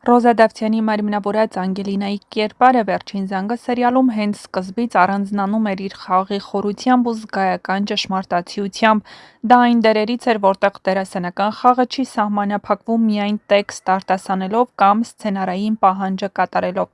Ռոզա Դավթյանի մարմնավորած Անգելինայի կերպարը վերջին զանգը սերիալում հենց սկզբից առանձնանում էր իր խաղի խորությամբ ու զգայական ճշմարտացիությամբ։ Դա այն դերերից էր, որտեղ դերասանական խաղը չի սահմանափակվում միայն տեքստ արտասանելով կամ սցենարային պահանջը կատարելով։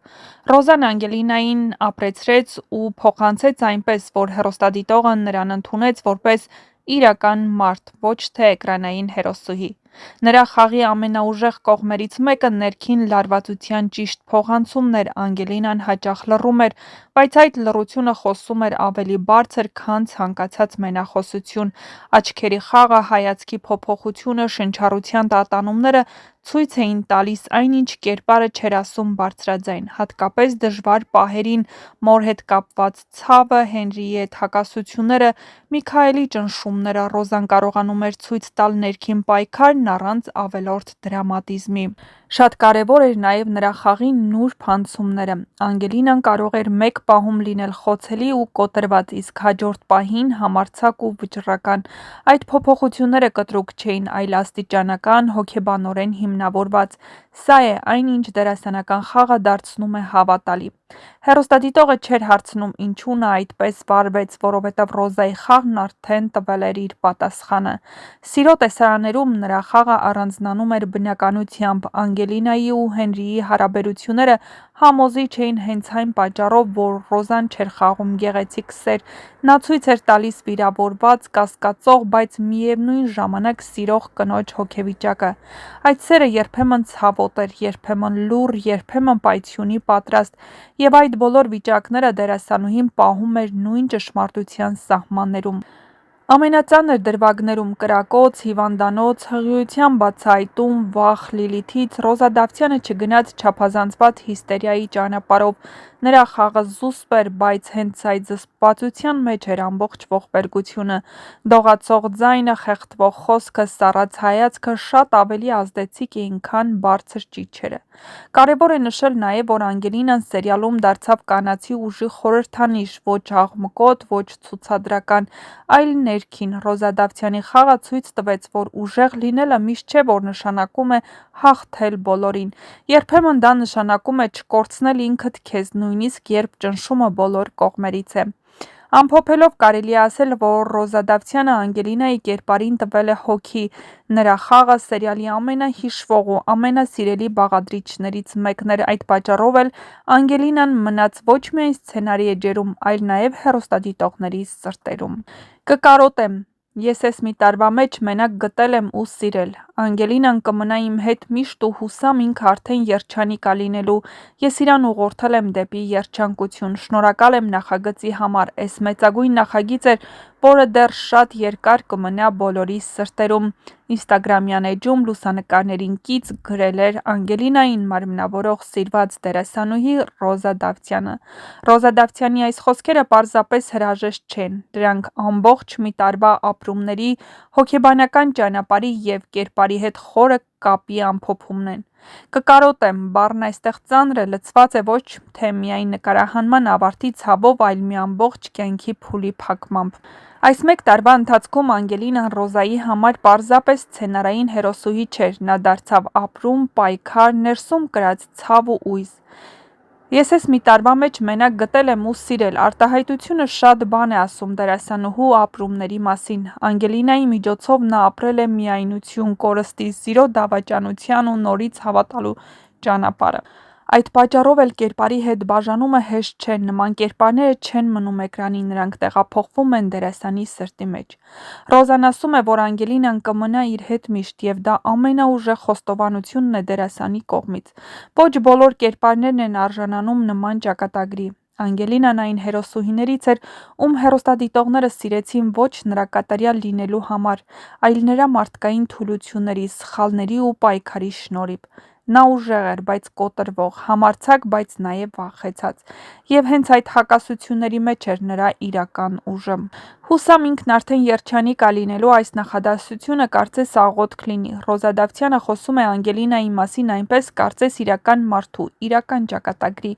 Ռոզան Անգելինային ապրեցրեց ու փոխանցեց այնպես, որ հեռուստադիտողը նրան ընդունեց որպես իրական մարդ, ոչ թե էկրանային հերոսուհի։ Նրա խաղի ամենաուժեղ կողմերից մեկը ներքին լարվածության ճիշտ փոխանցումն էր։ Անգելինան հաճախ լռում էր, բայց այդ լռությունը խոսում էր ավելի բարձր, քան ցանկացած մենախոսություն։ Աչքերի խաղը, հայացքի փոփոխությունը, շնչառության տատանումները ցույց էին տալիս այնինչ կերպարը չէր ասում բարձրաձայն, հատկապես դժվար պահերին՝ մոր հետ կապված ցավը, Հենրիի հետ հակասությունները, Միքայելի ճնշումները։ Ռոզան կարողանում էր ցույց տալ ներքին պայքարն առանց ավելորդ դրամատիզմի։ Շատ կարևոր էր նաև նրա խաղի նուրբ անցումները։ Անգելինան կարող էր մեկ պահում լինել խոցելի ու կոտրված, իսկ հաջորդ պահին համարձակ ու վճռական։ Այդ փոփոխությունները կտրուկ չէին, այլ աստիճանական, հոգեբանորեն հիմնավորված։ Սա է այն, ինչ դերասանական խաղը դարձնում է հավատալի։ Հեռուստադիտողը չէր հարցնում ինչու նա այդպես վարվեց, որովհետև Ռոզայի խաղն արդեն տվել էր իր պատասխանը։ Սիրո տեսարաններում նրա խաղը առանձնանում էր բնականությամբ։ Անգելինայի ու Հենրիի հարաբերությունները համոզիչ էին հենց այն պատճառով, որ Ռոզան չէր խաղում գեղեցիկ սեր։ Նա ցույց էր տալիս վիրավորված, կասկածող, բայց միևնույն ժամանակ սիրող կնոջ հոգեվիճակը։ Այդ սերը երբեմն ցավոտ էր, երբեմն լուռ, երբեմն պայթյունի պատրաստ, եւ այդ բոլոր վիճակները դերասանուհին պահում էր նույն ճշմարտության սահմաններում։ Ամենածանր դրվագներում՝ կրակոց, հիվանդանոց, հղիության բացահայտում, վախ Լիլիթից, Ռոզա Դավթյանը չգնաց չափազանցված հիստերիայի ճանապարհով։ Նրա խաղը զուսպ էր, բայց հենց այդ զսպվածության մեջ էր ամբողջ ողբերգությունը։ Դողացող ձայնը, խեղդվող խոսքը, սառած հայացքը շատ ավելի ազդեցիկ էին, քան բարձր ճիչերը։ Կարևոր է նշել նաև, որ Անգելինան սերիալում դարձավ կանացի ուժի խորհրդանիշ, ոչ աղմկոտ, ոչ ցուցադրական, այլ ներքին։ Ռոզա Դավթյանի խաղը ցույց տվեց, որ ուժեղ լինելը միշտ չէ, որ նշանակում է հաղթել բոլորին։ Երբեմն դա նշանակում է չկորցնել ինքդ քեզ, նույնիսկ երբ ճնշումը բոլոր կողմերից է։ Ամփոփելով կարելի է ասել, որ Ռոզա Դավթյանը Անգելինայի կերպարին տվել է հոգի։ Նրա խաղը սերիալի ամենահիշվող ու ամենասիրելի բաղադրիչներից մեկն էր։ Այդ պատճառով էլ Անգելինան մնաց ոչ միայն սցենարի էջերում, այլ նաև հեռուստադիտողների սրտերում։ Կկարոտեմ. Ես էս մի տարվա մեջ մենակ գտել եմ ու սիրել։ Անգելինան կմնա իմ հետ միշտ ու հուսամ ինքը արդեն երջանիկ ա լինելու։ Ես իրան ուղղորդել եմ դեպի երջանկություն։ Շնորհակալ եմ նախագծի համար։ Էս մեծագույն նախագիծ էր, որը դեռ շատ երկար կմնա բոլորի սրտերում։ Ինստագրամյան էջում լուսանկարներին կից գրել էր Անգելինային մարմնավորող սիրված դերասանուհի Ռոզա Դավթյանը։ Ռոզա Դավթյանի այս խոսքերը պարզապես հրաժեշտ չեն։ Դրանք ամբողջ մի տարվա ապրումների, հոգեբանական ճանապարհի և կերպարի հետ խորը կապի ամփոփումն են։ Կկարոտեմ. բառն այստեղ ծանր է, լցված է ոչ թե միայն նկարահանման ավարտի ցավով, այլ մի ամբողջ կյանքի փուլի փակմամբ։ Այս մեկ տարվա ընթացքում Անգելինան Ռոզայի համար պարզապես սցենարային հերոսուհի չէր, նա դարձավ ապրում, պայքար, ներսում կրած ցավ ու ույս։ Ես էս մի տարվա մեջ մենակ գտել եմ ու սիրել։ Արտահայտությունը շատ բան է ասում դերասանուհու ապրումների մասին։ Անգելինայի միջոցով նա ապրել է միայնություն, կորստի, սիրո դավաճանության ու նորից հավատալու ճանապարհը։ Այդ պատճառով էլ կերպարի հետ բաժանումը հեշտ չէ, նման կերպարները չեն մնում էկրանին, նրանք տեղափոխվում են դերասանի սրտի մեջ։ Ռոզան ասում է, որ Անգելինան կմնա իր հետ միշտ, և դա ամենաուժեղ խոստովանությունն է դերասանի կողմից։ Ոչ բոլոր կերպարներն են արժանանում նման ճակատագրի։ Անգելինան այն հերոսուհիներից էր, ում հեռուստադիտողները սիրեցին ոչ նրա կատարյալ լինելու համար, այլ նրա մարդկային թուլությունների, սխալների ու պայքարի շնորհիվ։ Նա ուժեղ էր, բայց կոտրվող, համարձակ, բայց նաև վախեցած։ Եվ հենց այդ հակասությունների մեջ էր նրա իրական ուժը։ Հուսամ ինքն արդեն երջանիկ ա լինելու, այս նախադասությունը կարծես աղոթք լինի։ Ռոզա Դավթյանը խոսում է Անգելինայի մասին այնպես, կարծես իրական մարդու, իրական ճակատագրի։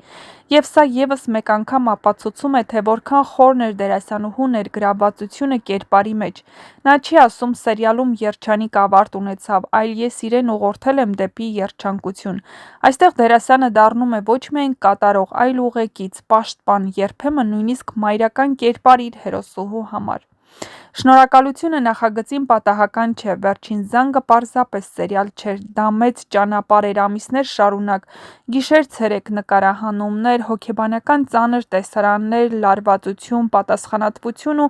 Եվ սա ևս մեկ անգամ ապացուցում է, թե որքան խորն էր դերասանուհու ներգրավվածությունը կերպարի մեջ։ Նա չի ասում սերիալում երջանիկ ավարտ ունեցավ, այլ ես իրեն ուղղորդել եմ դեպի երջանկություն։ ցանկություն։ Այստեղ դերասանը դառնում է ոչ միայն կատարող, այլ ուղեկից, պաշտպան, երբեմն նույնիսկ մայրական կերպար իր հերոսուհու համար։ Շնորհակալությունը նախագծին պատահական չէ, վերջին զանգը պարզապես սերիալ չէր, դա մեծ ճանապարհ էր ամիսներ շարունակ, գիշեր-ցերեկ նկարահանումներ, հոգեբանական ծանր տեսարաններ, լարվածություն, պատասխանատվություն ու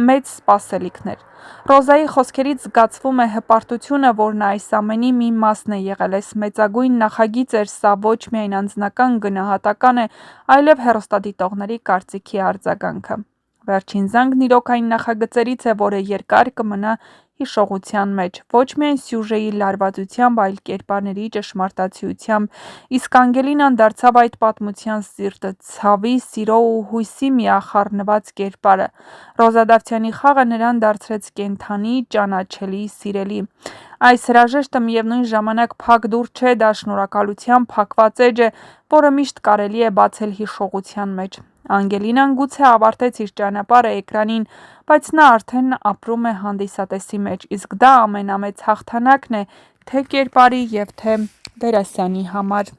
մեծ սպասելիքներ։ Ռոզայի խոսքերից զգացվում է հպարտությունը, որն այս ամենի մի մասն է եղել, այս մեծագույն նախագիծ էր սա ոչ միայն անձնական գնահատական է, այլև հեռուստադիտողների կարծիքի արձագանքը։ Վերջին զանգն իրոք այն նախագծերից է, որը երկար կմնա հիշողության մեջ, ոչ միայն սյուժեի լարվածությամբ, այլ կերպարների ճշմարտացիությամբ, իսկ Անգելինան դարձավ այդ պատմության սիրտը, ցավի, սիրո ու հույսի միախառնված կերպարը։ Ռոզա Դավթյանի խաղը նրան դարձրեց կենդանի, ճանաչելի, սիրելի։ Այս հրաժեշտը միևնույն ժամանակ փակ դուռ չէ, դա շնորհակալության փակված էջ է, որը միշտ կարելի է բացել հիշողության մեջ։ Անգելինան գուցե ավարտեց իր ճանապարհը էկրանին, բայց նա արդեն ապրում է հանդիսատեսի մեջ, իսկ դա ամենամեծ հաղթանակն է թե կերպարի և թե դերասանի համար։